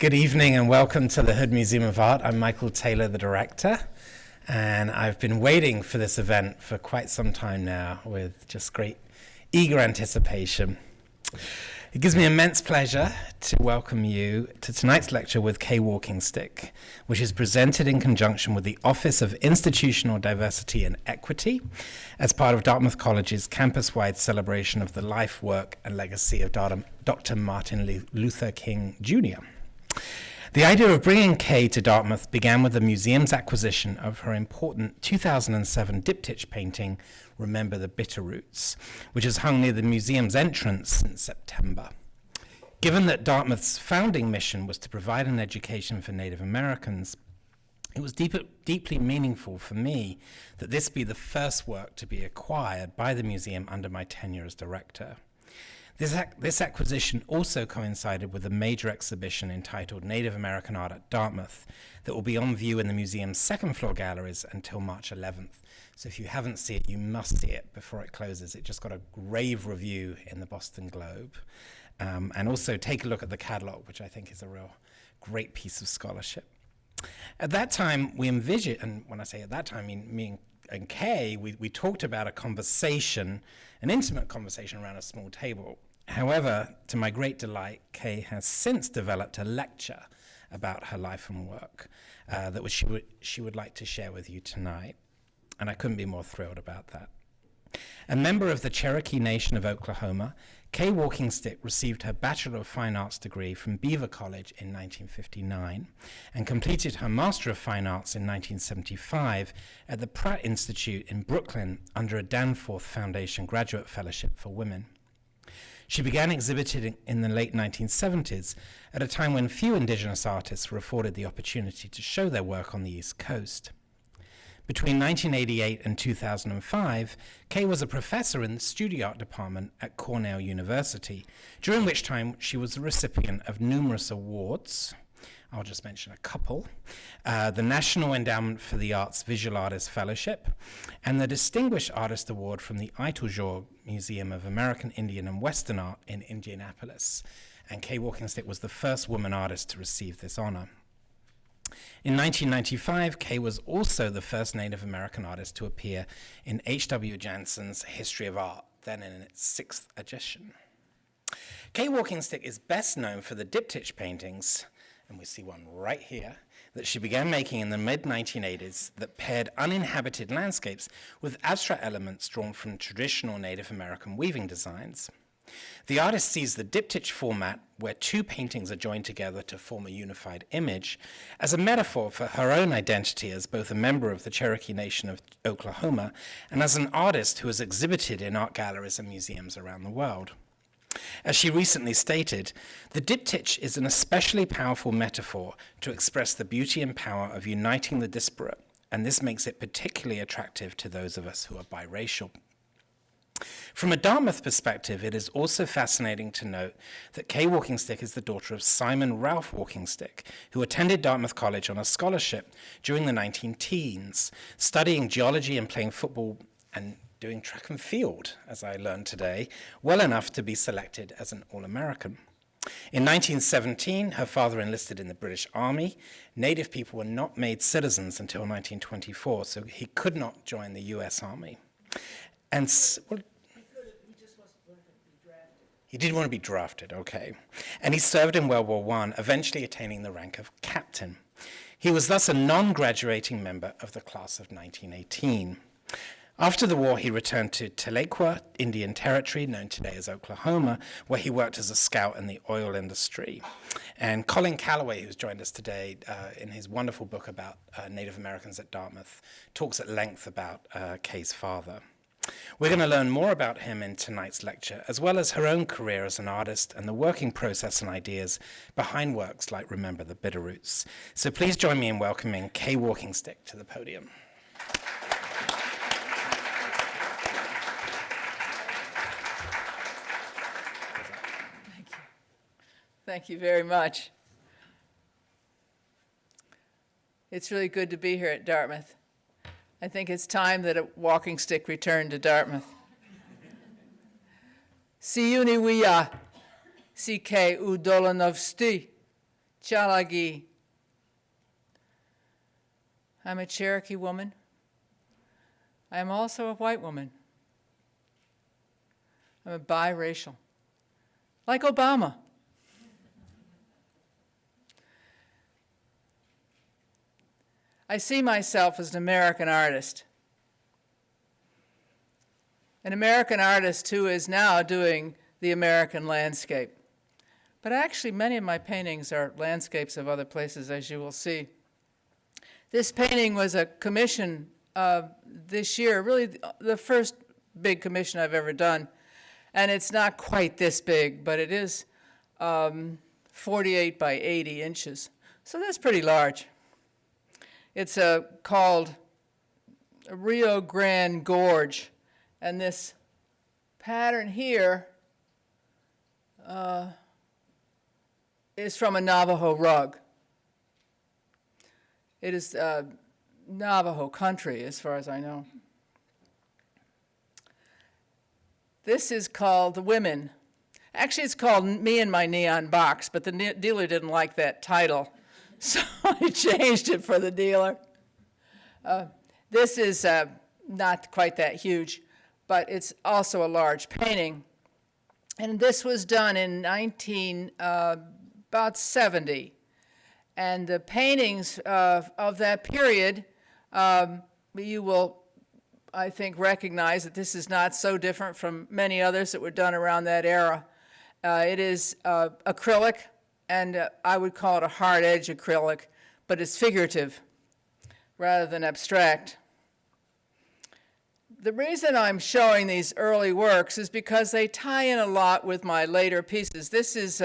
Good evening and welcome to the Hood Museum of Art. I'm Michael Taylor, the director, and I've been waiting for this event for quite some time now with just great eager anticipation. It gives me immense pleasure to welcome you to tonight's lecture with Kay WalkingStick, which is presented in conjunction with the Office of Institutional Diversity and Equity as part of Dartmouth College's campus-wide celebration of the life, work, and legacy of Dr. Martin Luther King Jr. The idea of bringing Kay to Dartmouth began with the museum's acquisition of her important 2007 diptych painting, Remember the Bitterroots, which has hung near the museum's entrance since September. Given that Dartmouth's founding mission was to provide an education for Native Americans, it was deeply meaningful for me that this be the first work to be acquired by the museum under my tenure as director. This acquisition also coincided with a major exhibition entitled Native American Art at Dartmouth that will be on view in the museum's second floor galleries until March 11th. So if you haven't seen it, you must see it before it closes. It just got a rave review in the Boston Globe. And also take a look at the catalog, which I think is a real great piece of scholarship. At that time, we envisioned, and when I say at that time, I mean me and Kay, we talked about a conversation, an intimate conversation around a small table. However, to my great delight, Kay has since developed a lecture about her life and work that she would like to share with you tonight. And I couldn't be more thrilled about that. A member of the Cherokee Nation of Oklahoma, Kay WalkingStick received her Bachelor of Fine Arts degree from Beaver College in 1959 and completed her Master of Fine Arts in 1975 at the Pratt Institute in Brooklyn under a Danforth Foundation Graduate Fellowship for Women. She began exhibiting in the late 1970s at a time when few Indigenous artists were afforded the opportunity to show their work on the East Coast. Between 1988 and 2005, Kay was a professor in the studio art department at Cornell University, during which time she was the recipient of numerous awards. I'll just mention a couple. The National Endowment for the Arts Visual Artist Fellowship, and the Distinguished Artist Award from the Itoujor Museum of American Indian and Western Art in Indianapolis. And Kay WalkingStick was the first woman artist to receive this honor. In 1995, Kay was also the first Native American artist to appear in H.W. Jansen's History of Art, then in its 6th edition. Kay WalkingStick is best known for the diptych paintings, and we see one right here, that she began making in the mid-1980s that paired uninhabited landscapes with abstract elements drawn from traditional Native American weaving designs. The artist sees the diptych format, where two paintings are joined together to form a unified image, as a metaphor for her own identity as both a member of the Cherokee Nation of Oklahoma and as an artist who has exhibited in art galleries and museums around the world. As she recently stated, the diptych is an especially powerful metaphor to express the beauty and power of uniting the disparate, and this makes it particularly attractive to those of us who are biracial. From a Dartmouth perspective, it is also fascinating to note that Kay WalkingStick is the daughter of Simon Ralph WalkingStick, who attended Dartmouth College on a scholarship during the 19-teens, studying geology and playing football and doing track and field, as I learned today, well enough to be selected as an All-American. In 1917, her father enlisted in the British Army. Native people were not made citizens until 1924, so he could not join the U.S. Army. And he didn't want to be drafted, okay. And he served in World War I, eventually attaining the rank of captain. He was thus a non-graduating member of the class of 1918. After the war, he returned to Tahlequah, Indian Territory, known today as Oklahoma, where he worked as a scout in the oil industry. And Colin Calloway, who's joined us today in his wonderful book about Native Americans at Dartmouth, talks at length about Kay's father. We're going to learn more about him in tonight's lecture, as well as her own career as an artist and the working process and ideas behind works like Remember the Bitterroots. So please join me in welcoming Kay WalkingStick to the podium. Thank you very much. It's really good to be here at Dartmouth. I think it's time that a walking stick returned to Dartmouth. Si uni wia, si ke u dolanovsti, Chalagi. I'm a Cherokee woman. I am also a white woman. I'm a biracial, like Obama. I see myself as an American artist who is now doing the American landscape. But actually, many of my paintings are landscapes of other places, as you will see. This painting was a commission this year, really the first big commission I've ever done. And it's not quite this big, but it is 48 by 80 inches. So that's pretty large. It's called Rio Grande Gorge. And this pattern here is from a Navajo rug. It is Navajo country, as far as I know. This is called The Women. Actually, it's called Me and My Neon Box, but the dealer didn't like that title, so I changed it for the dealer. This is not quite that huge, but it's also a large painting. And this was done in about 70. And the paintings of that period, you will, I think, recognize that this is not so different from many others that were done around that era. It is acrylic, and I would call it a hard edge acrylic, but it's figurative rather than abstract. The reason I'm showing these early works is because they tie in a lot with my later pieces. This is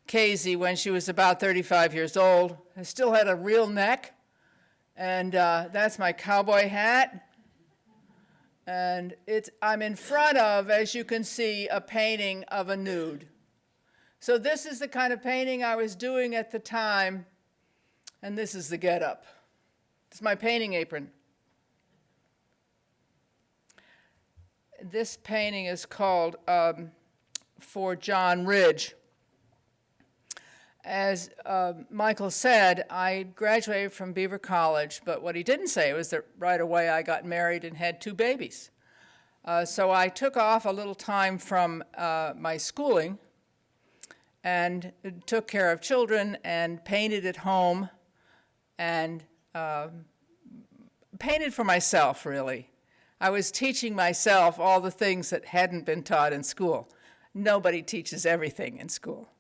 Casey when she was about 35 years old. I still had a real neck, and that's my cowboy hat. And I'm in front of, as you can see, a painting of a nude. So this is the kind of painting I was doing at the time, and this is the getup. It's my painting apron. This painting is called For John Ridge. As Michael said, I graduated from Beaver College, but what he didn't say was that right away I got married and had 2 babies. So I took off a little time from my schooling and took care of children and painted at home and painted for myself, really. I was teaching myself all the things that hadn't been taught in school. Nobody teaches everything in school.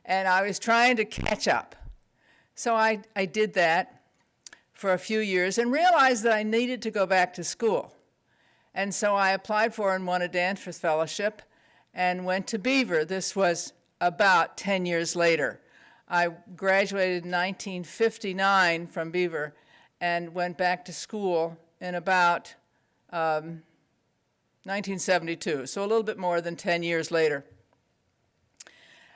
And I was trying to catch up. So I did that for a few years and realized that I needed to go back to school. And so I applied for and won a Danforth Fellowship and went to Beaver. This was about 10 years later. I graduated in 1959 from Beaver and went back to school in about 1972, so a little bit more than 10 years later.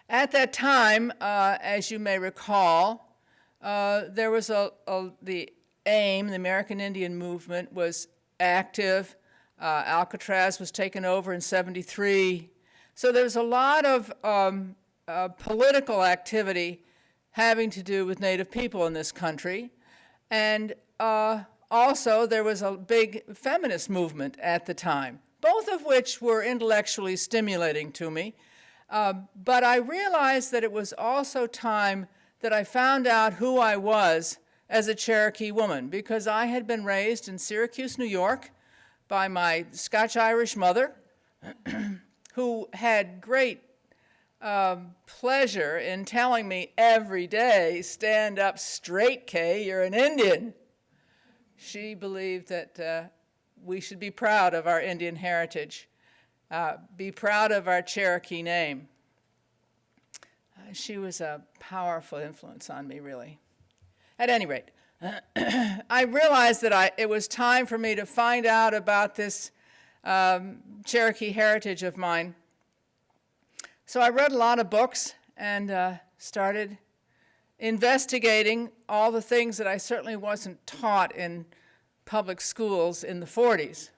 At that time, as you may recall, there was the AIM, the American Indian Movement, was active. Alcatraz was taken over in 73. So there was a lot of political activity having to do with Native people in this country. And also, there was a big feminist movement at the time, both of which were intellectually stimulating to me. But I realized that it was also time that I found out who I was as a Cherokee woman, because I had been raised in Syracuse, New York, by my Scotch-Irish mother, who had great pleasure in telling me every day, "Stand up straight, Kay, you're an Indian." She believed that we should be proud of our Indian heritage, be proud of our Cherokee name. She was a powerful influence on me, really. At any rate, I realized that it was time for me to find out about this Cherokee heritage of mine. So I read a lot of books and started investigating all the things that I certainly wasn't taught in public schools in the 40s.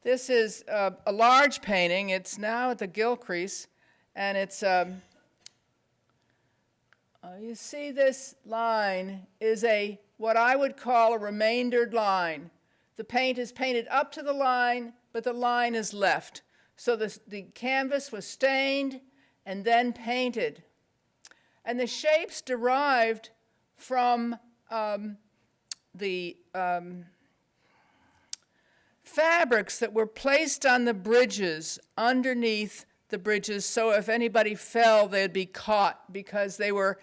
This is a large painting. It's now at the Gilcrease, and it's You see this line is what I would call a remaindered line. The paint is painted up to the line, but the line is left. So the canvas was stained and then painted. And the shapes derived from the fabrics that were placed on the bridges, underneath the bridges, so if anybody fell, they'd be caught, because they were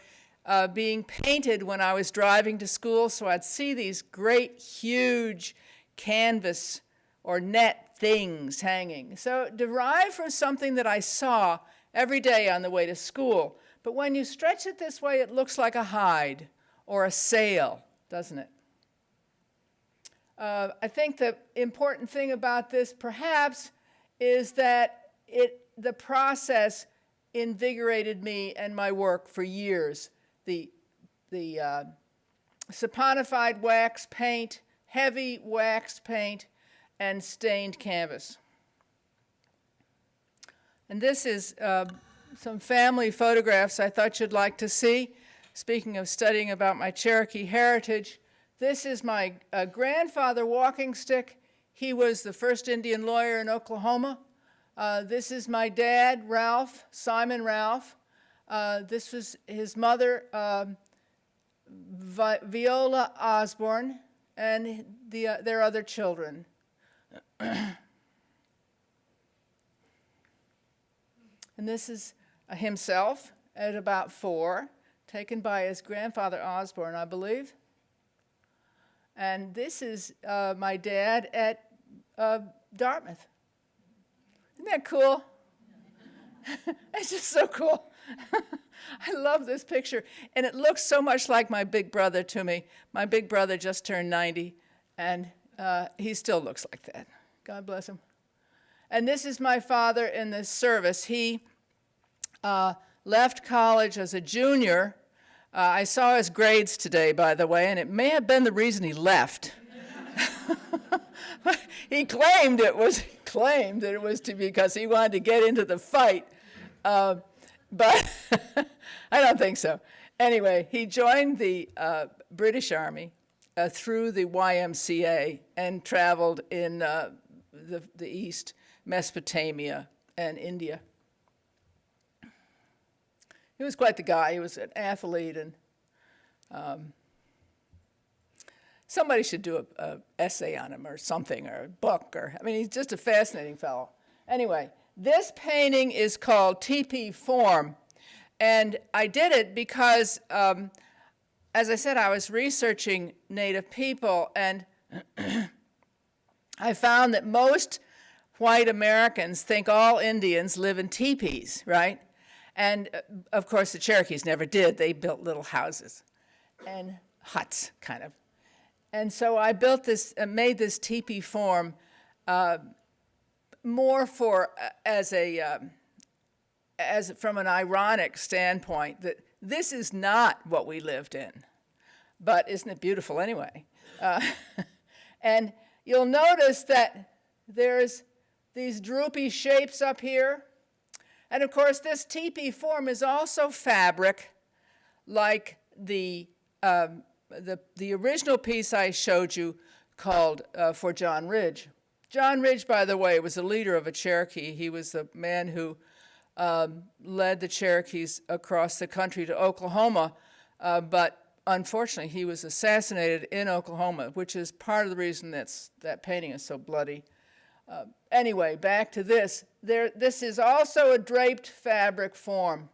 being painted when I was driving to school, so I'd see these great, huge canvas or net things hanging. So derived from something that I saw every day on the way to school. But when you stretch it this way, it looks like a hide or a sail, doesn't it? I think the important thing about this, perhaps, is that the process invigorated me and my work for years. The saponified wax paint, heavy wax paint, and stained canvas. And this is some family photographs I thought you'd like to see. Speaking of studying about my Cherokee heritage, this is my grandfather WalkingStick. He was the first Indian lawyer in Oklahoma. This is my dad, Ralph, Simon Ralph. This was his mother, Viola Osborne, and their other children. And this is himself at about 4, taken by his grandfather Osborne, I believe. And this is my dad at Dartmouth. Isn't that cool? It's just so cool. I love this picture. And it looks so much like my big brother to me. My big brother just turned 90, and he still looks like that. God bless him. And this is my father in the service. He left college as a junior. I saw his grades today, by the way, and it may have been the reason he left. He claimed that it was because he wanted to get into the fight, but I don't think so. Anyway, he joined the British Army through the YMCA and traveled in the East, Mesopotamia, and India. He was quite the guy. He was an athlete, and somebody should do an essay on him or something, or a book, he's just a fascinating fellow. Anyway, this painting is called Teepee Form, and I did it because, as I said, I was researching Native people, and I found that most white Americans think all Indians live in teepees, right? And, of course, the Cherokees never did. They built little houses and huts, kind of. And so I built this, made this teepee form more from an ironic standpoint, that this is not what we lived in, but isn't it beautiful anyway? And you'll notice that there's these droopy shapes up here. And of course, this teepee form is also fabric, like the original piece I showed you called For John Ridge. John Ridge, by the way, was the leader of a Cherokee. He was the man who led the Cherokees across the country to Oklahoma, but unfortunately he was assassinated in Oklahoma, which is part of the reason that painting is so bloody. Anyway, back to this. This is also a draped fabric form.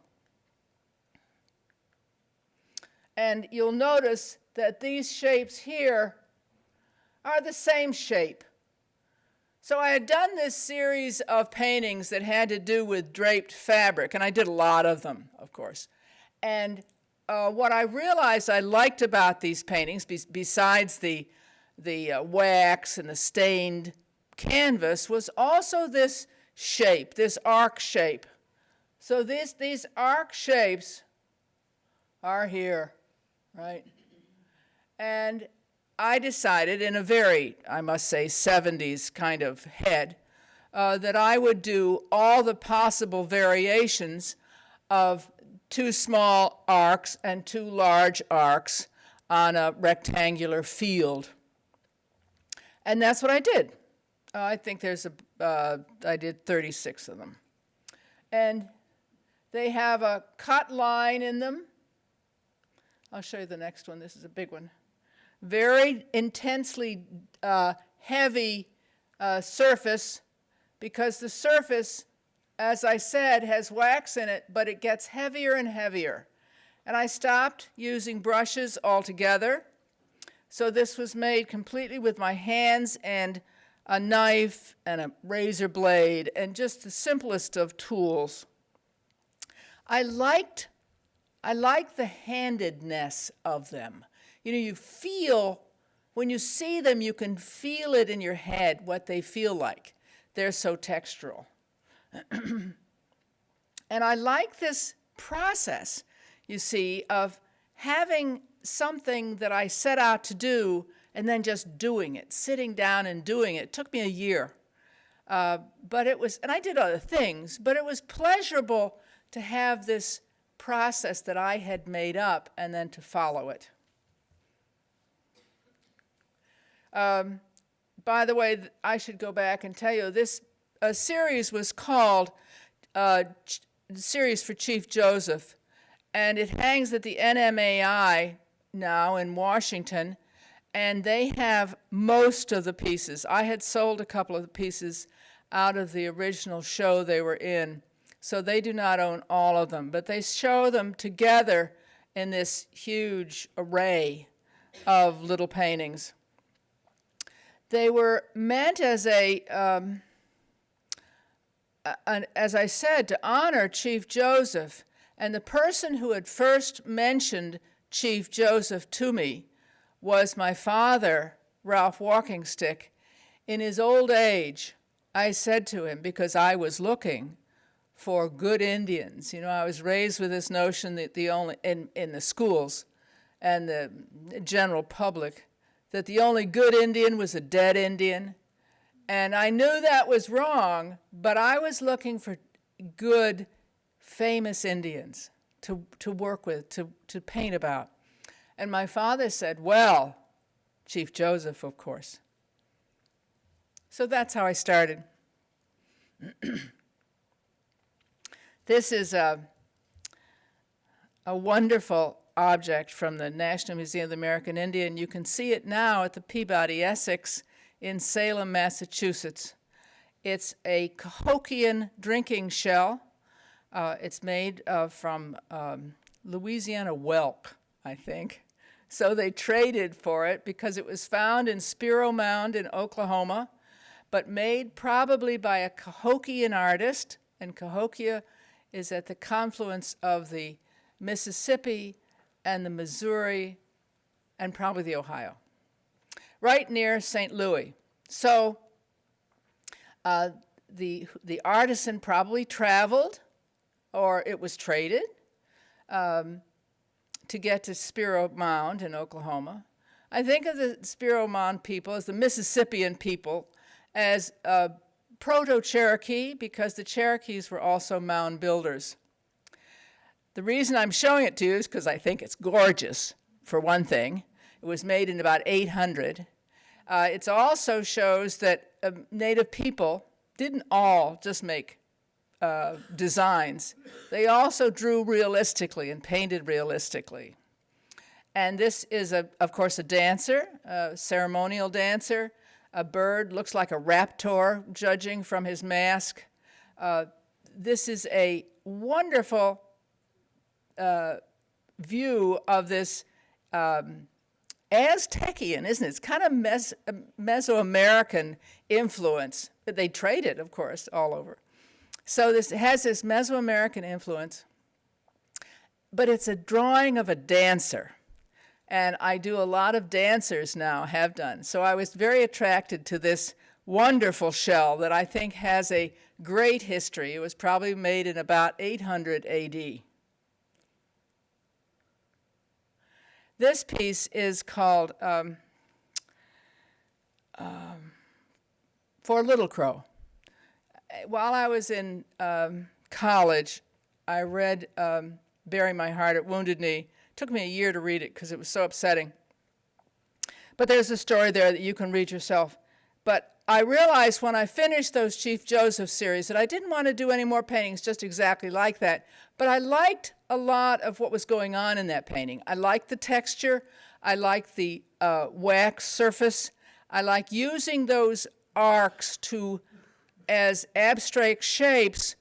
And you'll notice that these shapes here are the same shape. So I had done this series of paintings that had to do with draped fabric, and I did a lot of them, of course. And what I realized I liked about these paintings, besides the wax and the stained canvas, was also this shape, this arc shape. So these arc shapes are here, right? And I decided, in a very, I must say, 70s kind of head, that I would do all the possible variations of 2 small arcs and 2 large arcs on a rectangular field. And that's what I did. I think I did 36 of them. And they have a cut line in them. I'll show you the next one. This is a big one. Very intensely heavy surface, because the surface, as I said, has wax in it, but it gets heavier and heavier. And I stopped using brushes altogether. So this was made completely with my hands and a knife and a razor blade and just the simplest of tools. I like the handedness of them. You know, you feel, when you see them, you can feel it in your head, what they feel like. They're so textural. And I like this process, you see, of having something that I set out to do and then just doing it, sitting down and doing it. It took me a year. But it was, and I did other things, but it was pleasurable to have this process that I had made up and then to follow it. By the way, I should go back and tell you, this series was called Series for Chief Joseph, and it hangs at the NMAI now in Washington, and they have most of the pieces. I had sold a couple of the pieces out of the original show they were in, so they do not own all of them, but they show them together in this huge array of little paintings. They were meant as as I said, to honor Chief Joseph. And the person who had first mentioned Chief Joseph to me was my father, Loew WalkingStick. In his old age, I said to him, because I was looking for good Indians. You know, I was raised with this notion that the only, in the schools and the general public, that the only good Indian was a dead Indian. And I knew that was wrong, but I was looking for good, famous Indians to work with, to paint about. And my father said, well, Chief Joseph, of course. So that's how I started. This is a wonderful object from the National Museum of the American Indian. You can see it now at the Peabody Essex in Salem, Massachusetts. It's a Cahokian drinking shell. It's made from Louisiana whelk, I think. So they traded for it because it was found in Spiro Mound in Oklahoma, but made probably by a Cahokian artist. And Cahokia is at the confluence of the Mississippi and the Missouri and probably the Ohio, right near St. Louis. So the artisan probably traveled, or it was traded, to get to Spiro Mound in Oklahoma. I think of the Spiro Mound people as the Mississippian people, as Proto-Cherokee, because the Cherokees were also mound builders. The reason I'm showing it to you is because I think it's gorgeous, for one thing. It was made in about 800. It also shows that Native people didn't all just make designs. They also drew realistically and painted realistically. And this is, of course, a dancer, a ceremonial dancer. A bird looks like a raptor, judging from his mask. This is a wonderful view of this Aztecian, isn't it? It's kind of Mesoamerican influence. They traded, of course, all over. So this has this Mesoamerican influence, but it's a drawing of a dancer. And I do a lot of dancers now, have done. So I was very attracted to this wonderful shell that I think has a great history. It was probably made in about 800 AD. This piece is called For Little Crow. While I was in college, I read Bury My Heart at Wounded Knee. It took me a year to read it because it was so upsetting. But there's a story there that you can read yourself. But I realized when I finished those Chief Joseph series that I didn't want to do any more paintings just exactly like that. But I liked a lot of what was going on in that painting. I liked the texture. I liked the wax surface. I like using those arcs as abstract shapes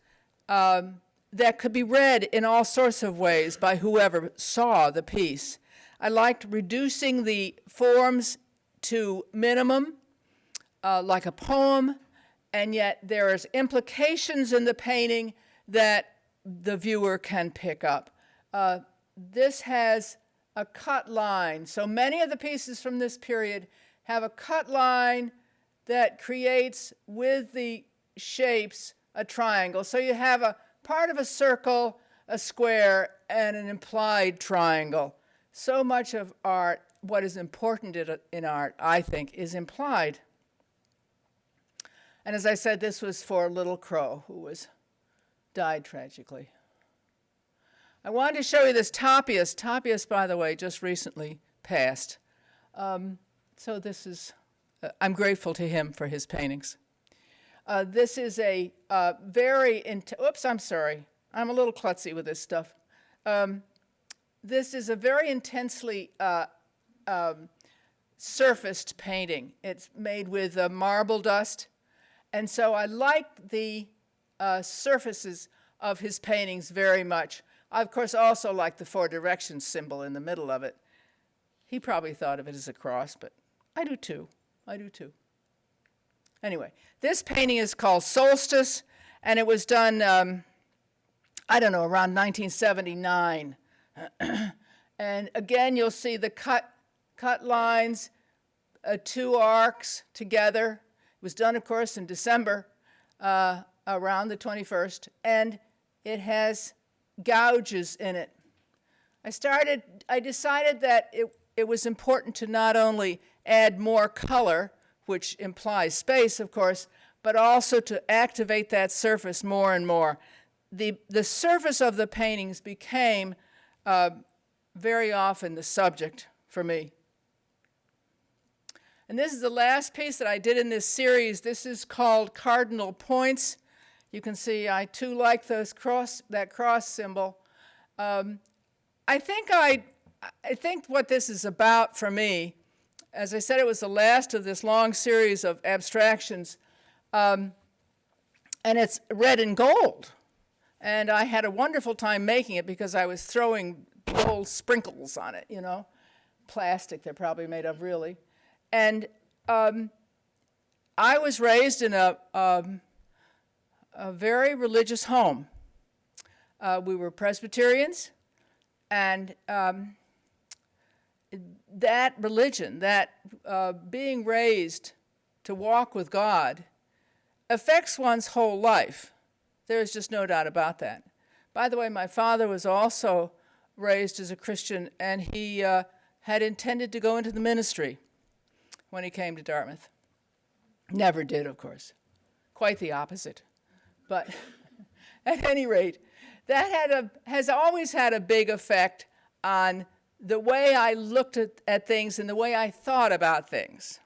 that could be read in all sorts of ways by whoever saw the piece. I liked reducing the forms to minimum, like a poem, and yet there is implications in the painting that the viewer can pick up. This has a cut line. So many of the pieces from this period have a cut line that creates with the shapes a triangle. So you have a part of a circle, a square, and an implied triangle. So much of art, what is important in art, I think, is implied. And as I said, this was for Little Crow, who died tragically. I wanted to show you this Tapias. Tapias, by the way, just recently passed. So this is, I'm grateful to him for his paintings. This is a oops, I'm sorry. I'm a little klutzy with this stuff. This is a very intensely surfaced painting. It's made with marble dust. And so I like the surfaces of his paintings very much. I, of course, also like the Four Directions symbol in the middle of it. He probably thought of it as a cross, but I do too. I do too. Anyway, this painting is called Solstice, and it was done, I don't know, around 1979. And again, you'll see the cut lines, two arcs together. It was done, of course, in December, around the 21st, and it has gouges in it. I decided that it was important to not only add more color, which implies space, of course, but also to activate that surface more and more. The surface of the paintings became very often the subject for me. And this is the last piece that I did in this series. This is called Cardinal Points. You can see I too like that cross symbol. I think what this is about for me, as I said, it was the last of this long series of abstractions, and it's red and gold. And I had a wonderful time making it because I was throwing gold sprinkles on it, you know, plastic they're probably made of, really. And I was raised in a very religious home. We were Presbyterians, and that religion, that being raised to walk with God, affects one's whole life. There's just no doubt about that. By the way, my father was also raised as a Christian, and he had intended to go into the ministry when he came to Dartmouth. Never did, of course. Quite the opposite. But at any rate, that has always had a big effect on the way I looked at things and the way I thought about things.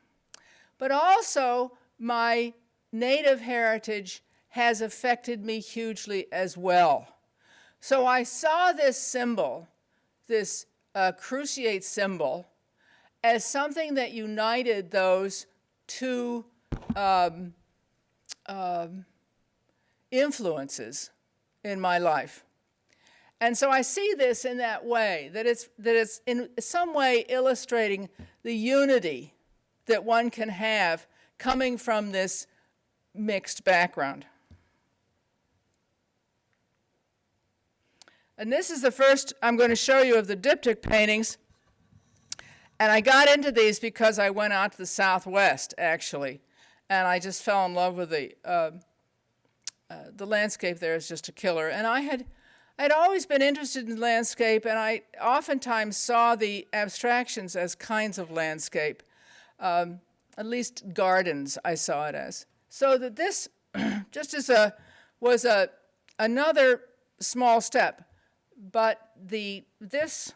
But also, my native heritage has affected me hugely as well. So I saw this symbol, this cruciate symbol, as something that united those two influences in my life. And so I see this in that way, that it's in some way illustrating the unity that one can have coming from this mixed background. And this is the first I'm going to show you of the diptych paintings. And I got into these because I went out to the Southwest, actually, and I just fell in love with the landscape there is just a killer. And I'd always been interested in landscape, and I oftentimes saw the abstractions as kinds of landscape, at least gardens I saw it as. So that this just was another small step. but this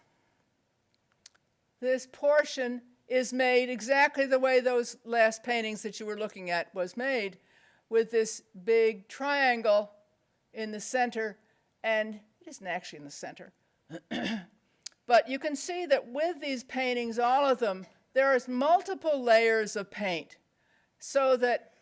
portion is made exactly the way those last paintings that you were looking at was made, with this big triangle in the center, and it isn't actually in the center. But you can see that with these paintings, all of them, there is multiple layers of paint, so that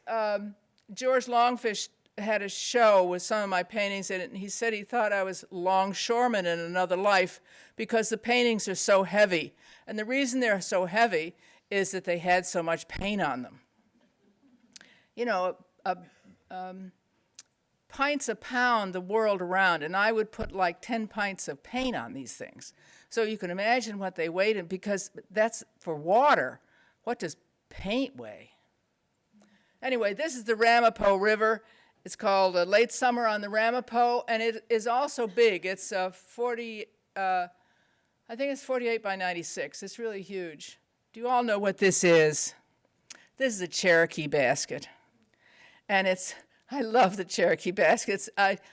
George Longfish had a show with some of my paintings in it, and he said he thought I was longshoreman in another life because the paintings are so heavy. And the reason they're so heavy is that they had so much paint on them. You know, pints a pound the world around, and I would put like 10 pints of paint on these things. So you can imagine what they weighed, and because that's for water. What does paint weigh? Anyway, this is the Ramapo River. It's called Late Summer on the Ramapo, and it is also big. It's I think it's 48 by 96. It's really huge. Do you all know what this is? This is a Cherokee basket. And I love the Cherokee baskets.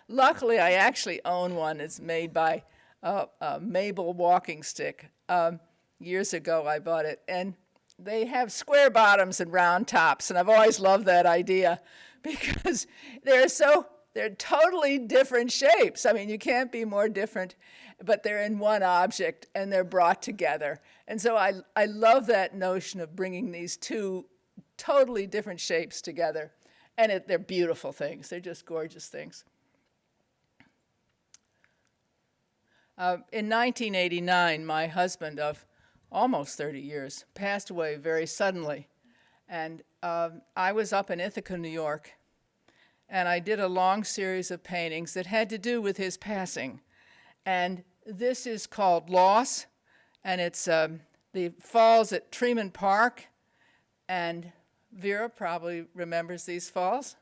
Luckily, I actually own one. It's made by Mabel WalkingStick. Years ago, I bought it. And they have square bottoms and round tops, and I've always loved that idea because they're totally different shapes. I mean, you can't be more different, but they're in one object, and they're brought together. And so I love that notion of bringing these two totally different shapes together. And they're beautiful things. They're just gorgeous things. In 1989, my husband of almost 30 years passed away very suddenly. And I was up in Ithaca, New York, and I did a long series of paintings that had to do with his passing. And this is called Loss, and it's the falls at Tremont Park, and Vera probably remembers these falls.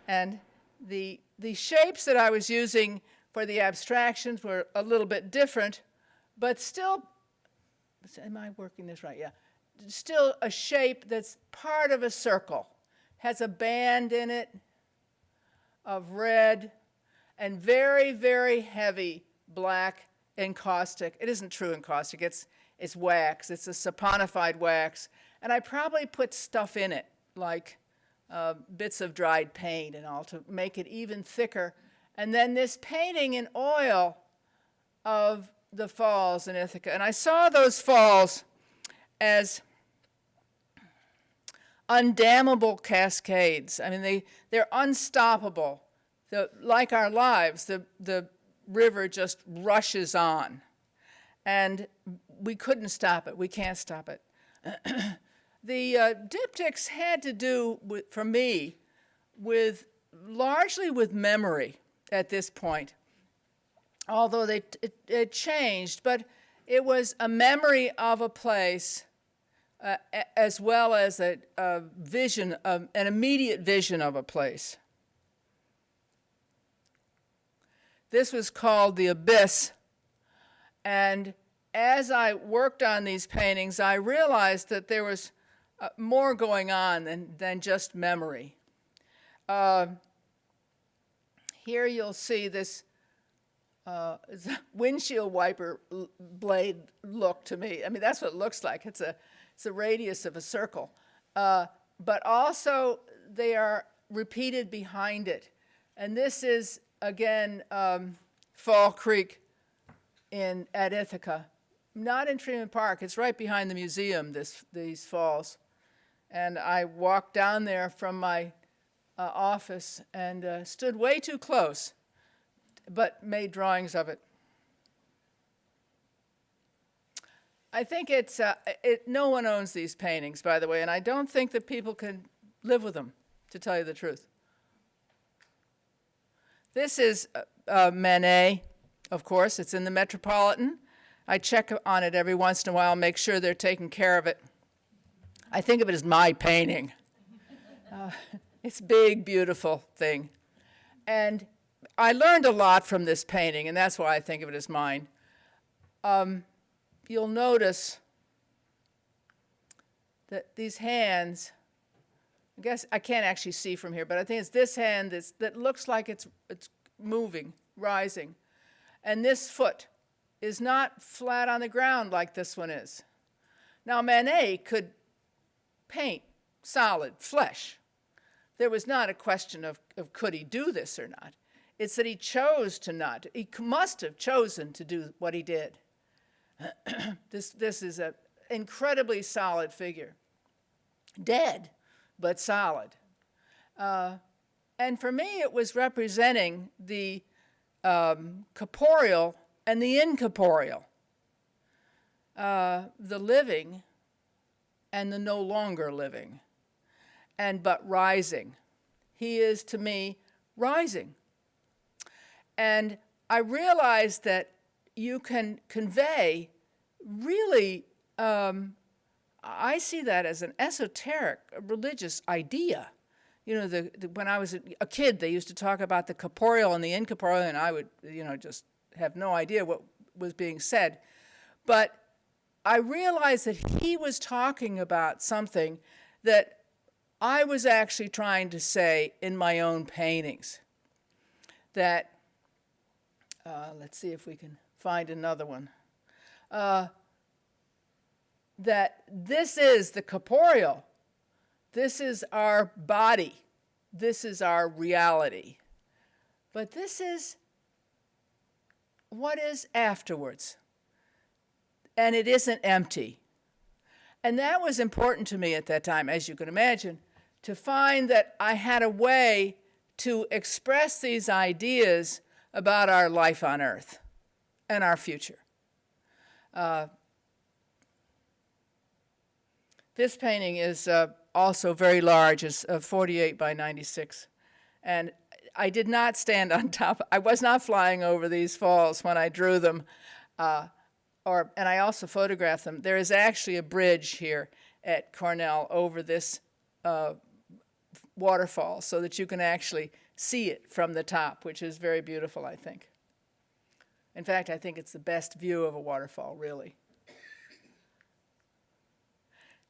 And the shapes that I was using for the abstractions were a little bit different, but still, am I working this right? Yeah. Still a shape that's part of a circle. Has a band in it of red and very, very heavy black encaustic. It isn't true encaustic, it's wax. It's a saponified wax. And I probably put stuff in it, like bits of dried paint and all, to make it even thicker. And then this painting in oil of the falls in Ithaca. And I saw those falls as undammable cascades. I mean, they're unstoppable. Like our lives, the river just rushes on. And we couldn't stop it. We can't stop it. The diptychs had to do, for me, largely with memory at this point. Although it changed, but it was a memory of a place as well as a vision, an immediate vision of a place. This was called The Abyss, and as I worked on these paintings, I realized that there was more going on than just memory. Here you'll see this windshield wiper blade look to me. I mean, that's what it looks like. It's a radius of a circle. But also, they are repeated behind it. And this is, again, Fall Creek at Ithaca. Not in Tremont Park. It's right behind the museum, these falls. And I walked down there from my office and stood way too close, but made drawings of it. I think no one owns these paintings, by the way, and I don't think that people can live with them, to tell you the truth. This is Manet, of course. It's in the Metropolitan. I check on it every once in a while, make sure they're taking care of it. I think of it as my painting. It's a big, beautiful thing. And I learned a lot from this painting, and that's why I think of it as mine. You'll notice that these hands, I guess I can't actually see from here, but I think it's this hand that looks like it's moving, rising. And this foot is not flat on the ground like this one is. Now, Manet could paint solid flesh. There was not a question of could he do this or not. It's that he chose to not. He must have chosen to do what he did. This is an incredibly solid figure. Dead, but solid. And for me, it was representing the corporeal and the incorporeal, the living and the no longer living, but rising. He is, to me, rising. And I realized that you can convey really, I see that as an esoteric religious idea. You know, when I was a kid, they used to talk about the corporeal and the incorporeal, and I would, just have no idea what was being said. But I realized that he was talking about something that I was actually trying to say in my own paintings. That, let's see if we can find another one. That this is the corporeal. This is our body. This is our reality. But this is what is afterwards. And it isn't empty. And that was important to me at that time, as you can imagine, to find that I had a way to express these ideas about our life on Earth and our future. This painting is also very large. It's 48 by 96. And I did not stand on top. I was not flying over these falls when I drew them. And I also photographed them. There is actually a bridge here at Cornell over this waterfall so that you can actually see it from the top, which is very beautiful, I think. In fact, I think it's the best view of a waterfall, really.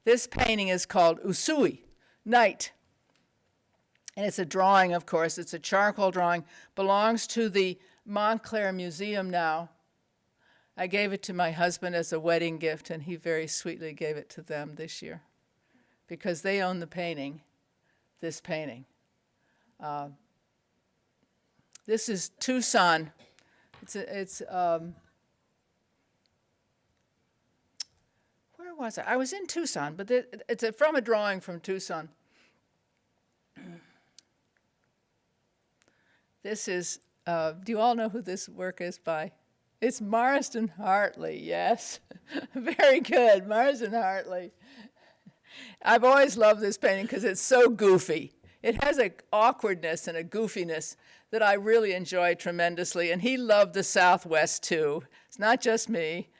This painting is called Tsui Night. And it's a drawing, of course. It's a charcoal drawing. Belongs to the Montclair Museum now. I gave it to my husband as a wedding gift, and he very sweetly gave it to them this year because they own the painting, this painting. This is Tucson. Where was I? I was in Tucson, but it's from a drawing from Tucson. This is, do you all know who this work is by? It's Marston Hartley, yes. Very good, Marston Hartley. I've always loved this painting because it's so goofy. It has an awkwardness and a goofiness that I really enjoy tremendously. And he loved the Southwest, too. It's not just me.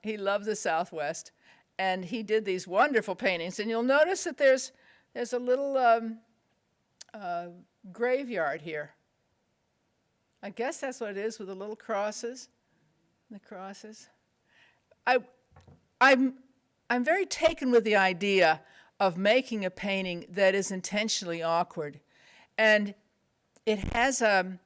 He loved the Southwest. And he did these wonderful paintings. And you'll notice that there's a little graveyard here. I guess that's what it is with the little crosses. The crosses. I'm very taken with the idea of making a painting that is intentionally awkward, and it has an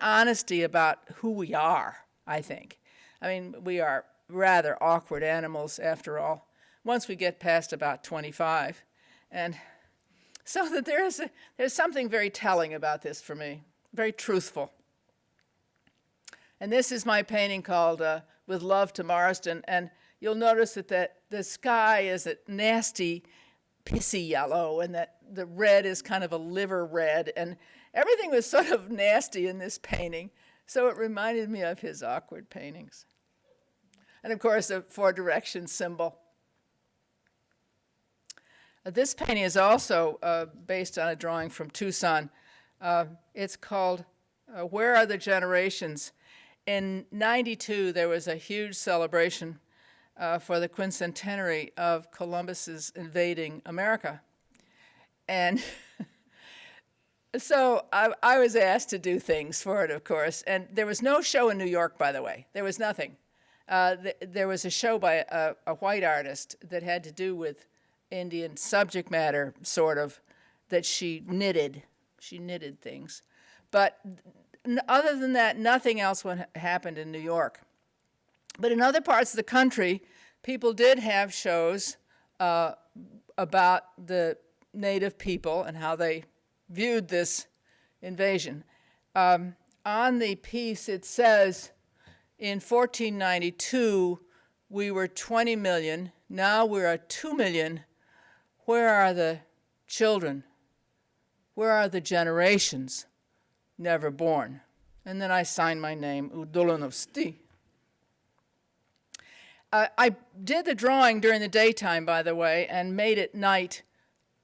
honesty about who we are. I think. I mean, we are rather awkward animals after all. Once we get past about 25, and so that there's something very telling about this for me, very truthful. And this is my painting called With Love to Marston. And you'll notice that the sky is a nasty, pissy yellow, and that the red is kind of a liver red. And everything was sort of nasty in this painting. So it reminded me of his awkward paintings. And of course, a 4-direction symbol. This painting is also based on a drawing from Tucson. It's called Where Are the Generations? In '92, there was a huge celebration for the quincentenary of Columbus's invading America. And so I was asked to do things for it, of course. And there was no show in New York, by the way. There was nothing. There was a show by a white artist that had to do with Indian subject matter, sort of, that she knitted. She knitted things. But other than that, nothing else happened in New York. But in other parts of the country, people did have shows about the native people and how they viewed this invasion. On the piece, it says, in 1492, we were 20 million. Now we're at 2 million. Where are the children? Where are the generations never born? And then I signed my name, Udolonovsti. I did the drawing during the daytime, by the way, and made it night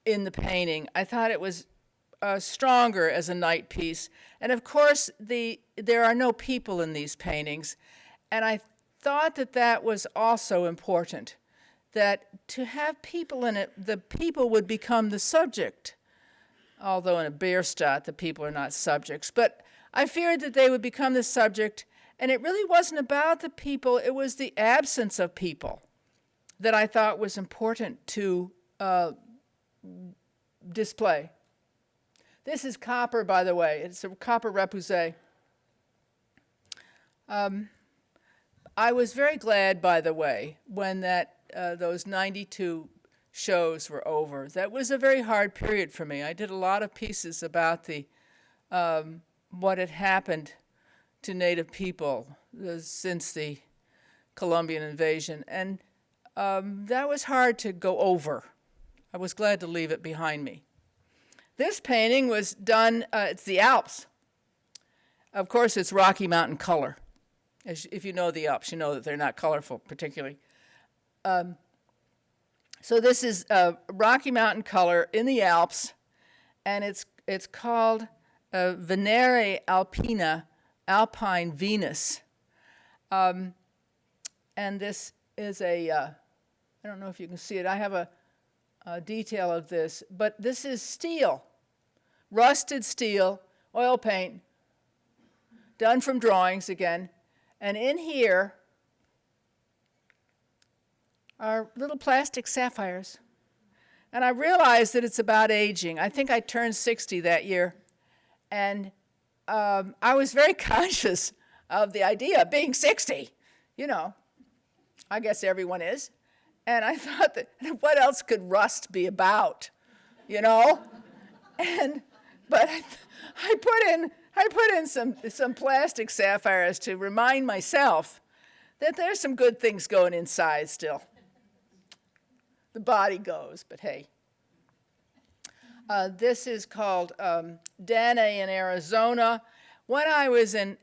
in the painting. I thought it was stronger as a night piece. And of course, there are no people in these paintings. And I thought that was also important, that to have people in it, the people would become the subject. Although in a Bierstadt, the people are not subjects. But I feared that they would become the subject, and it really wasn't about the people, it was the absence of people that I thought was important to display. This is copper, by the way. It's a copper repoussé. I was very glad, by the way, when those 92 shows were over. That was a very hard period for me. I did a lot of pieces about what had happened to Native people since the Colombian invasion, and that was hard to go over. I was glad to leave it behind me. This painting was done, it's the Alps. Of course, it's Rocky Mountain color. If you know the Alps, you know that they're not colorful particularly. So this is Rocky Mountain color in the Alps, and it's called Venere Alpina, Alpine Venus. And this is I don't know if you can see it. I have a detail of this, but this is steel, rusted steel, oil paint, done from drawings again. And in here are little plastic sapphires. And I realized that it's about aging. I think I turned 60 that year. And I was very conscious of the idea of being 60. You know, I guess everyone is. And I thought that what else could rust be about, you know? But I put in some plastic sapphires to remind myself that there's some good things going inside still. The body goes, but hey. This is called Dane in Arizona. When I was in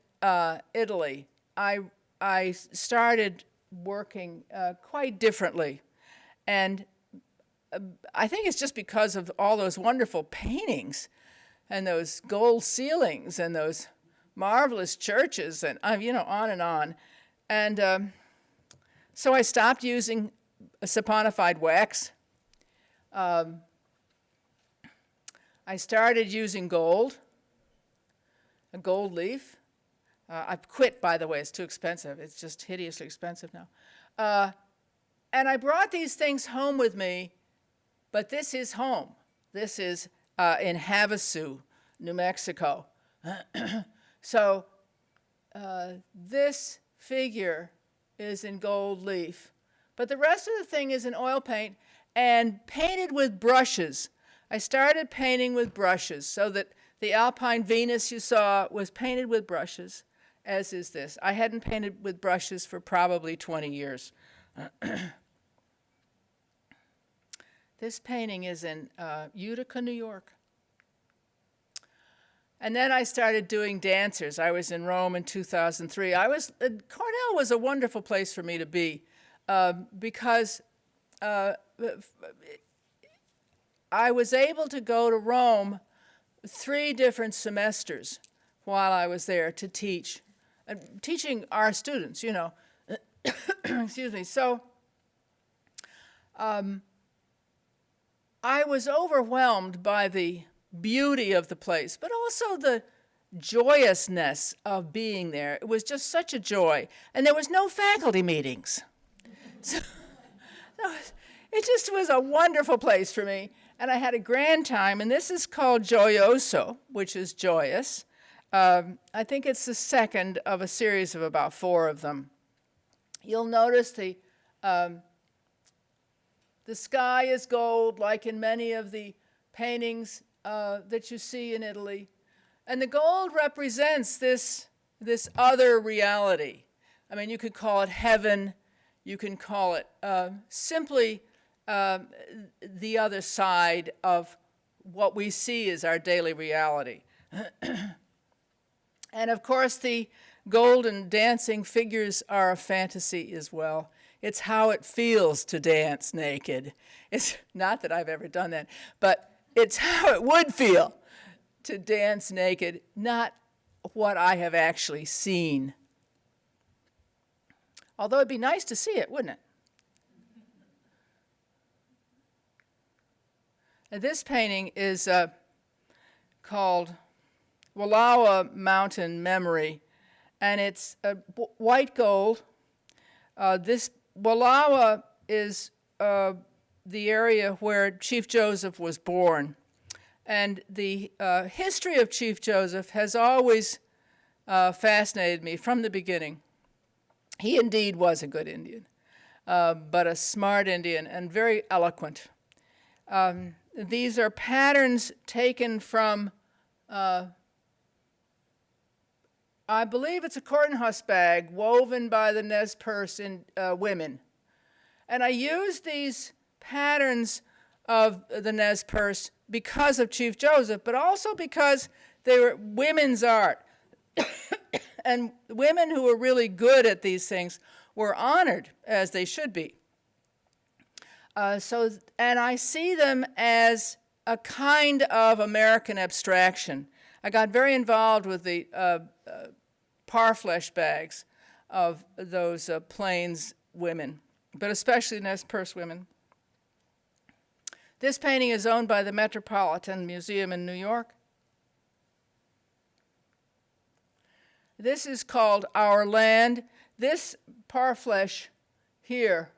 Italy, I started working quite differently. And I think it's just because of all those wonderful paintings and those gold ceilings and those marvelous churches and, on and on. And so I stopped using saponified wax. I started using gold, a gold leaf. I've quit, by the way. It's too expensive. It's just hideously expensive now. And I brought these things home with me, but this is home. This is in Havasu, New Mexico. So this figure is in gold leaf, but the rest of the thing is in oil paint and painted with brushes. I started painting with brushes so that the Alpine Venus you saw was painted with brushes, as is this. I hadn't painted with brushes for probably 20 years. This painting is in Utica, New York. And then I started doing dancers. I was in Rome in 2003. Cornell was a wonderful place for me to be because I was able to go to Rome 3 different semesters while I was there to teach, teaching our students, Excuse me. So I was overwhelmed by the beauty of the place, but also the joyousness of being there. It was just such a joy. And there was no faculty meetings. So it just was a wonderful place for me. And I had a grand time, and this is called Gioioso, which is joyous. I think it's the second of a series of about 4 of them. You'll notice the sky is gold, like in many of the paintings that you see in Italy. And the gold represents this other reality. I mean, you could call it heaven. You can call it simply the other side of what we see as our daily reality. And of course, the golden dancing figures are a fantasy as well. It's how it feels to dance naked. It's not that I've ever done that, but it's how it would feel to dance naked, not what I have actually seen. Although it'd be nice to see it, wouldn't it? And this painting is called Loew Mountain Memory, and it's white gold. This Loew is the area where Chief Joseph was born. And the history of Chief Joseph has always fascinated me from the beginning. He indeed was a good Indian, but a smart Indian and very eloquent. These are patterns taken from, I believe it's a Kortenhaus bag woven by the Nez Perce women. And I used these patterns of the Nez Perce because of Chief Joseph, but also because they were women's art. And women who were really good at these things were honored, as they should be. And I see them as a kind of American abstraction. I got very involved with the parfleche bags of those Plains women, but especially Nez Perce women. This painting is owned by the Metropolitan Museum in New York. This is called Our Land. This parfleche here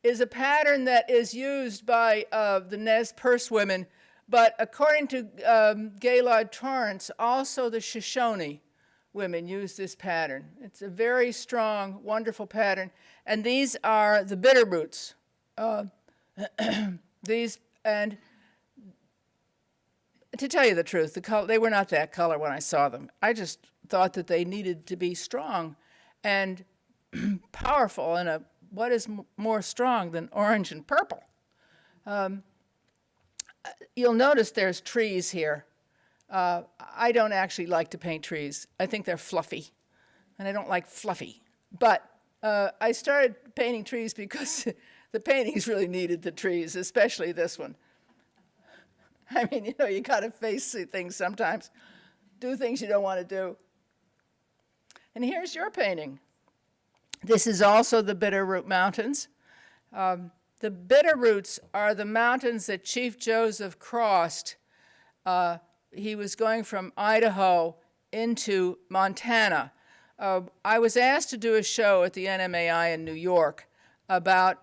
is a pattern that is used by the Nez Perce women, but according to Gaylord Torrance, also the Shoshone women use this pattern. It's a very strong, wonderful pattern. And these are the Bitterroots. And to tell you the truth, they were not that color when I saw them. I just thought that they needed to be strong and powerful in what is more strong than orange and purple. You'll notice there's trees here. I don't actually like to paint trees. I think they're fluffy, and I don't like fluffy. But I started painting trees because the paintings really needed the trees, especially this one. I mean, you got to face things sometimes, do things you don't want to do. And here's your painting. This is also the Bitterroot Mountains. The Bitterroots are the mountains that Chief Joseph crossed. He was going from Idaho into Montana. I was asked to do a show at the NMAI in New York about,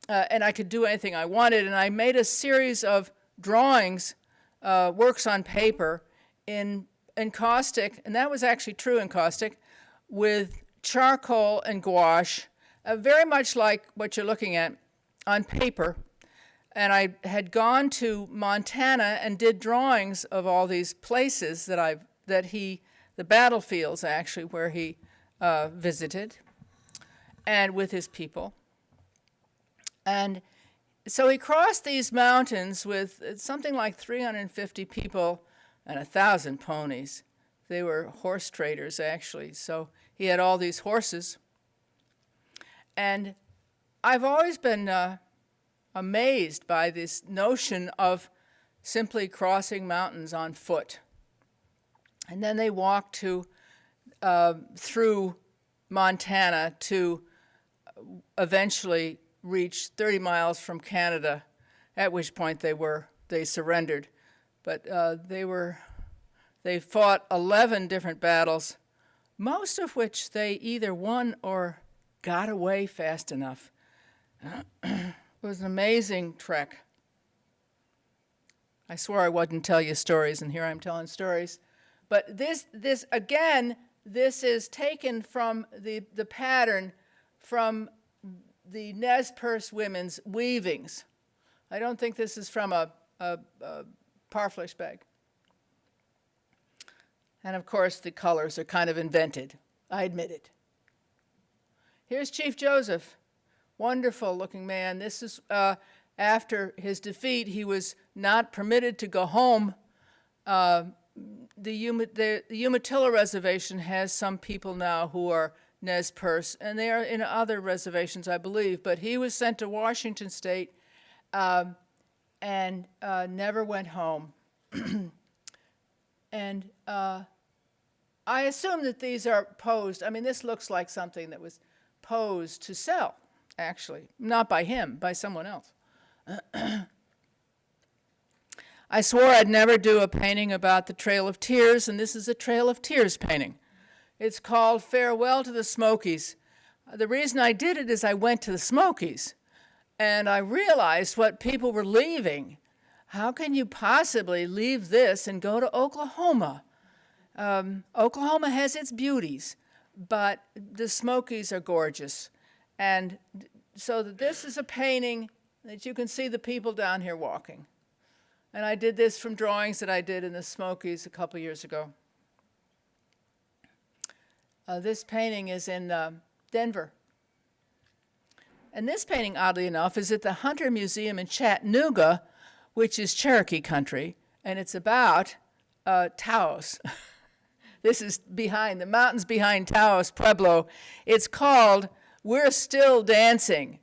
and I could do anything I wanted, and I made a series of drawings, works on paper in caustic, and that was actually true in caustic, with charcoal and gouache, very much like what you're looking at on paper. And I had gone to Montana and did drawings of all these places the battlefields actually, where he visited, and with his people. And so he crossed these mountains with something like 350 people and 1,000 ponies. They were horse traders, actually. So he had all these horses. And I've always been amazed by this notion of simply crossing mountains on foot. And then they walked through Montana to eventually reach 30 miles from Canada, at which point they surrendered. But they fought 11 different battles, most of which they either won or got away fast enough. It was an amazing trek. I swore I wouldn't tell you stories, and here I'm telling stories. But this again, this is taken from the pattern from the Nez Perce women's weavings. I don't think this is from a parfleche bag. And of course, the colors are kind of invented. I admit it. Here's Chief Joseph. Wonderful looking man. This is after his defeat. He was not permitted to go home. The Umatilla Reservation has some people now who are Nez Perce, and they are in other reservations, I believe. But he was sent to Washington State and never went home. And I assume that these are posed. I mean, this looks like something that was posed to sell, actually. Not by him, by someone else. I swore I'd never do a painting about the Trail of Tears, and this is a Trail of Tears painting. It's called Farewell to the Smokies. The reason I did it is I went to the Smokies, and I realized what people were leaving. How can you possibly leave this and go to Oklahoma? Oklahoma has its beauties, but the Smokies are gorgeous. And so this is a painting that you can see the people down here walking. And I did this from drawings that I did in the Smokies a couple years ago. This painting is in Denver. And this painting, oddly enough, is at the Hunter Museum in Chattanooga, which is Cherokee country, and it's about Taos. This is behind, the mountains behind Taos, Pueblo. It's called We're Still Dancing.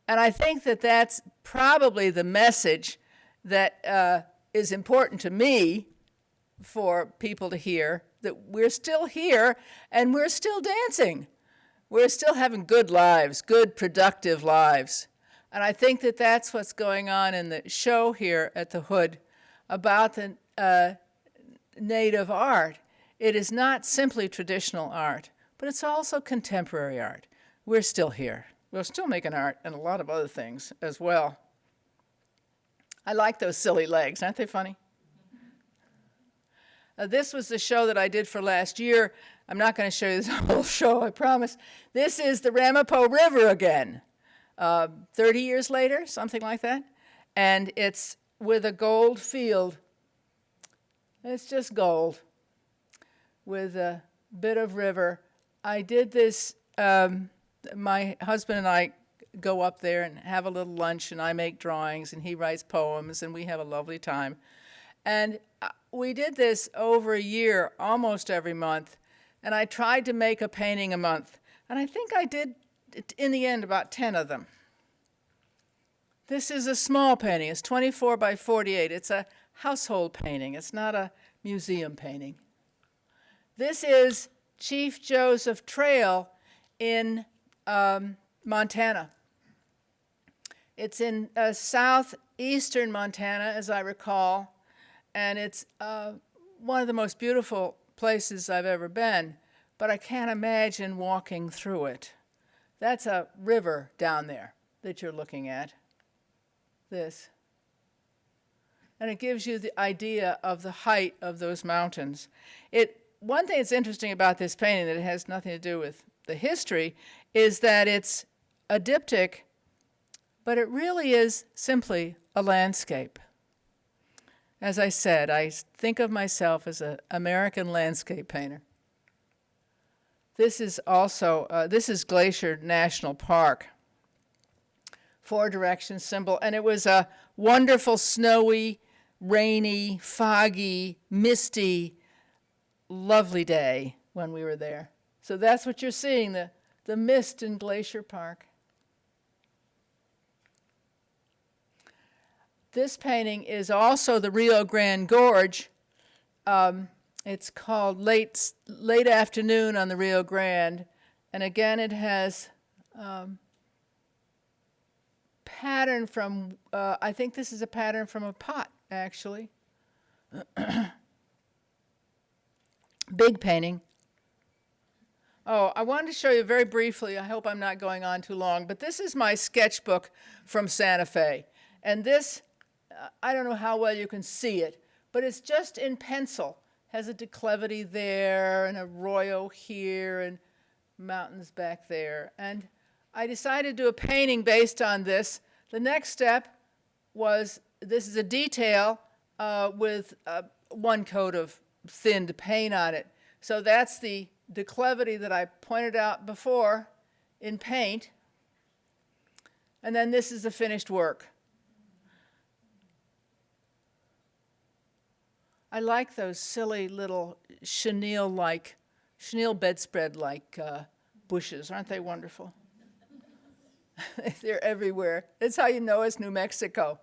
And I think that that's probably the message that is important to me for people to hear, that we're still here and we're still dancing. We're still having good lives, good, productive lives. And I think that that's what's going on in the show here at the Hood about the native art. It is not simply traditional art, but it's also contemporary art. We're still here. We're still making art and a lot of other things as well. I like those silly legs. Aren't they funny? This was the show that I did for last year. I'm not going to show you this whole show, I promise. This is the Ramapo River again, 30 years later, something like that. And it's with a gold field. It's just gold with a bit of river. I did this, my husband and I go up there and have a little lunch, and I make drawings, and he writes poems, and we have a lovely time. And we did this over a year, almost every month, and I tried to make a painting a month. And I think I did, in the end, about 10 of them. This is a small painting. It's 24 by 48. It's a household painting. It's not a museum painting. This is Chief Joseph Trail in Montana. It's in southeastern Montana, as I recall, and it's one of the most beautiful places I've ever been, but I can't imagine walking through it. That's a river down there that you're looking at, this. And it gives you the idea of the height of those mountains. One thing that's interesting about this painting that has nothing to do with the history is that it's a diptych, but it really is simply a landscape. As I said, I think of myself as an American landscape painter. This is also, this is Glacier National Park, 4-direction symbol, and it was a wonderful, snowy, rainy, foggy, misty, lovely day when we were there. So that's what you're seeing, the mist in Glacier Park. This painting is also the Rio Grande Gorge. It's called Late Afternoon on the Rio Grande. And again, it has pattern from, I think this is a pattern from a pot, actually. Big painting. Oh, I wanted to show you very briefly, I hope I'm not going on too long, but this is my sketchbook from Santa Fe. And this, I don't know how well you can see it, but it's just in pencil. has a declivity there and a arroyo here and mountains back there. And I decided to do a painting based on this. The next step was, this is a detail with one coat of thinned paint on it. So that's the declivity that I pointed out before in paint. And then this is the finished work. I like those silly little chenille bedspread-like bushes. Aren't they wonderful? They're everywhere. That's how you know it's New Mexico.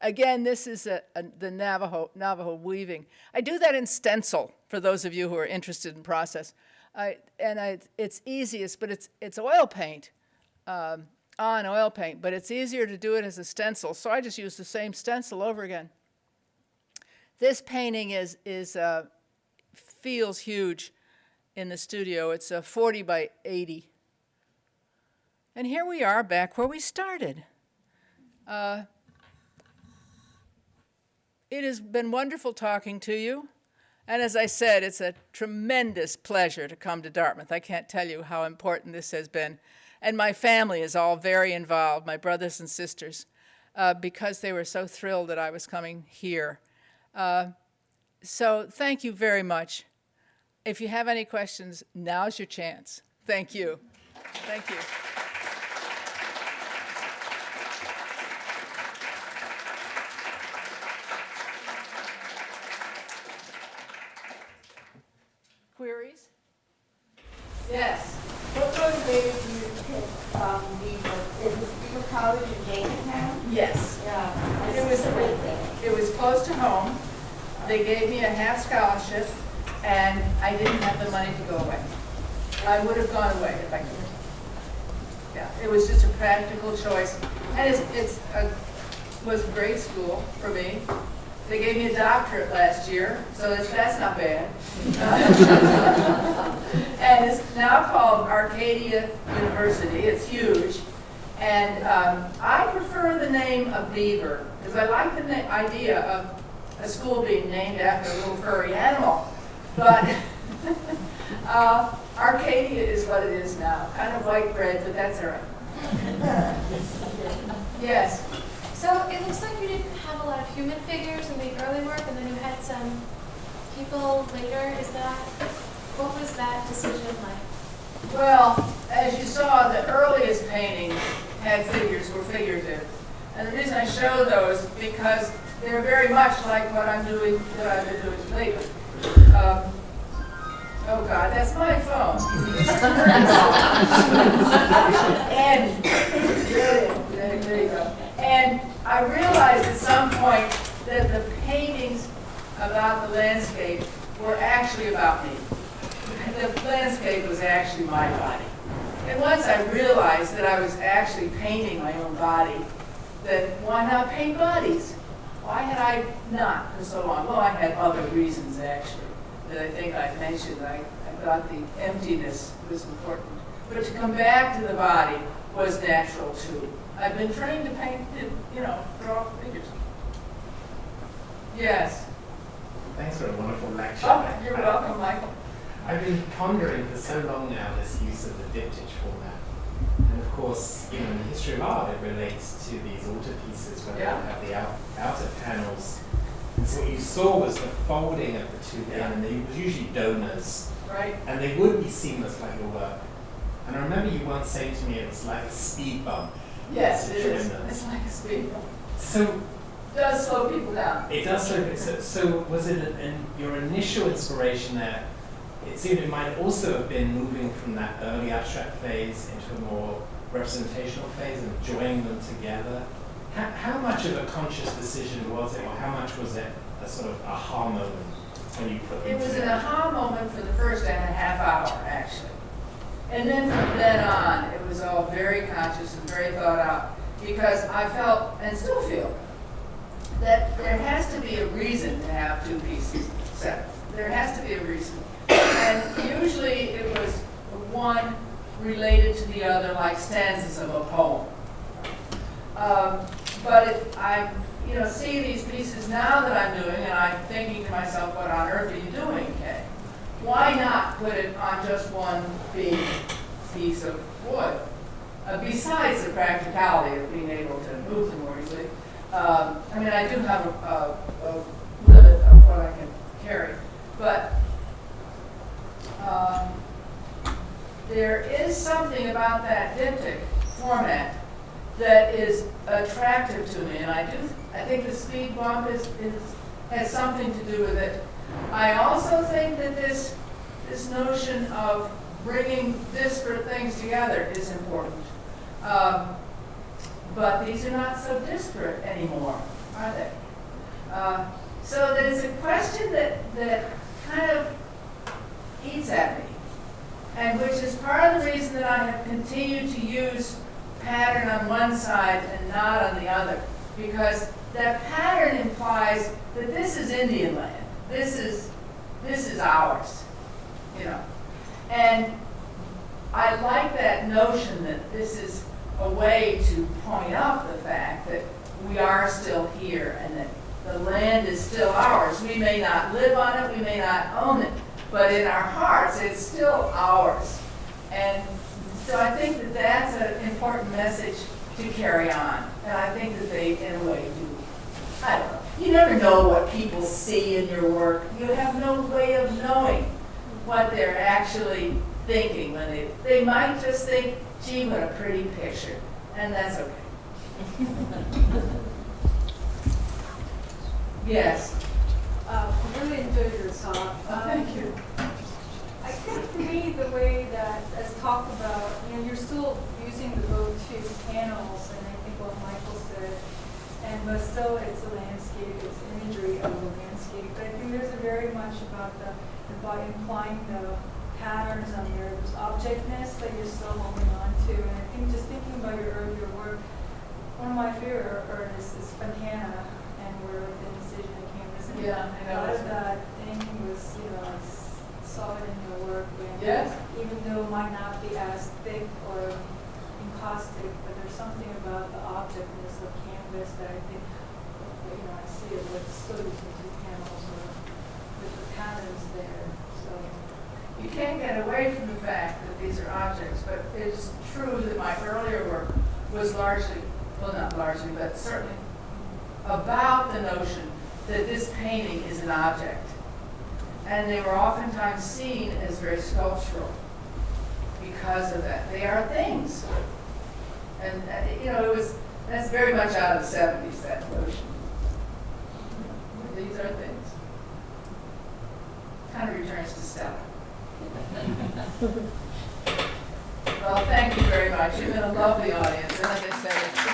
Again, this is the Navajo weaving. I do that in stencil, for those of you who are interested in process. It's easiest, but it's oil paint, on oil paint, but it's easier to do it as a stencil, so I just use the same stencil over again. This painting feels huge in the studio. It's 40 by 80. And here we are back where we started. It has been wonderful talking to you. And as I said, it's a tremendous pleasure to come to Dartmouth. I can't tell you how important this has been. And my family is all very involved, my brothers and sisters, because they were so thrilled that I was coming here. So thank you very much. If you have any questions, now's your chance. Thank you. Thank you. Queries? Yes. What motivated you to pick Beaver? Is it Beaver College in Jamestown? Yes. Yeah. It was close to home. They gave me a half scholarship, and I didn't have the money to go away. I would have gone away if I could. Yeah, it was just a practical choice, and it was a great school for me. They gave me a doctorate last year, so that's not bad. And it's now called Arcadia University. It's huge. And I prefer the name of Beaver, because I like the idea of a school being named after a little furry animal. But Arcadia is what it is now. Kind of white bread, but that's all right. Yes? So it looks like you didn't have a lot of human figures in the early work, and then you had some people later. What was that decision like? Well, as you saw, the earliest paintings were figurative. And the reason I show those, because they're very much like what I've been doing lately. Oh God, that's my phone. And there you go. And I realized at some point that the paintings about the landscape were actually about me. The landscape was actually my body. And once I realized that I was actually painting my own body, then why not paint bodies? Why had I not for so long? Well, I had other reasons, actually, that I think I mentioned. I thought the emptiness was important. But to come back to the body was natural, too. I've been trained to paint, draw figures. Yes? Thanks for a wonderful lecture. Oh, you're welcome, Michael. I've been pondering for so long now this use of the diptych format. And of course, in the history of art, it relates to these altarpieces where they have the outer panels. And so what you saw was the folding of the two in, and they was usually donors. Right. And they would be seamless like your work. And I remember you once saying to me it was like a speed bump. Yes, it is. It's like a speed bump. So it does slow people down. It does slow people. So was it your initial inspiration there? It seemed it might also have been moving from that early abstract phase into a more representational phase and joining them together. How much of a conscious decision was it, or how much was it a sort of aha moment when you put them together? It was an aha moment for the first and a half hour, actually. And then from then on, it was all very conscious and very thought out, because I felt, and still feel, that there has to be a reason to have two pieces separate. There has to be a reason. And usually it was one related to the other, like stanzas of a poem. But see these pieces now that I'm doing, and I'm thinking to myself, what on earth are you doing, Kay? Why not put it on just one big piece of wood? Besides the practicality of being able to move them more easily. I mean, I do have a limit of what I can carry, but there is something about that diptych format that is attractive to me, and I think the speed bump has something to do with it. I also think that this notion of bringing disparate things together is important. But these are not so disparate anymore, are they? So that it's a question that kind of eats at me, and which is part of the reason that I have continued to use pattern on one side and not on the other, because that pattern implies that this is Indian land. This is ours, And I like that notion that this is a way to point out the fact that we are still here and that the land is still ours. We may not live on it, we may not own it, but in our hearts, it's still ours. And so I think that that's an important message to carry on. And I think that they, in a way, do. I don't know. You never know what people see in your work. You have no way of knowing what they're actually thinking when they might just think, gee, what a pretty picture. And that's okay. Yes. I really enjoyed your talk. Thank you. I think for me, the way that, as talked about, you're still using the go-to panels, and I think what Michael said, but still it's a landscape, it's imagery of the landscape. But I think there's very much about by implying the patterns on there's objectness that you're still holding on to. And I think just thinking about your earlier work, one of my favorite artists is Fontana, and we're the incision of canvas. And Yeah, I a know. lot of that thing was, saw it in your work. And Yes. even though it might not be as thick or encaustic, but there's something about the objectness of canvas that I think, I see it with still using two panels or with the patterns there. So. You can't get away from the fact that these are objects, but it is true that my earlier work was largely, well, not largely, but certainly about the notion that this painting is an object. And they were oftentimes seen as very sculptural because of that. They are things. And, that's very much out of the 70s, that notion. These are things. Kind of returns to Stella. Well, thank you very much. You've been a lovely audience. And as I said, it's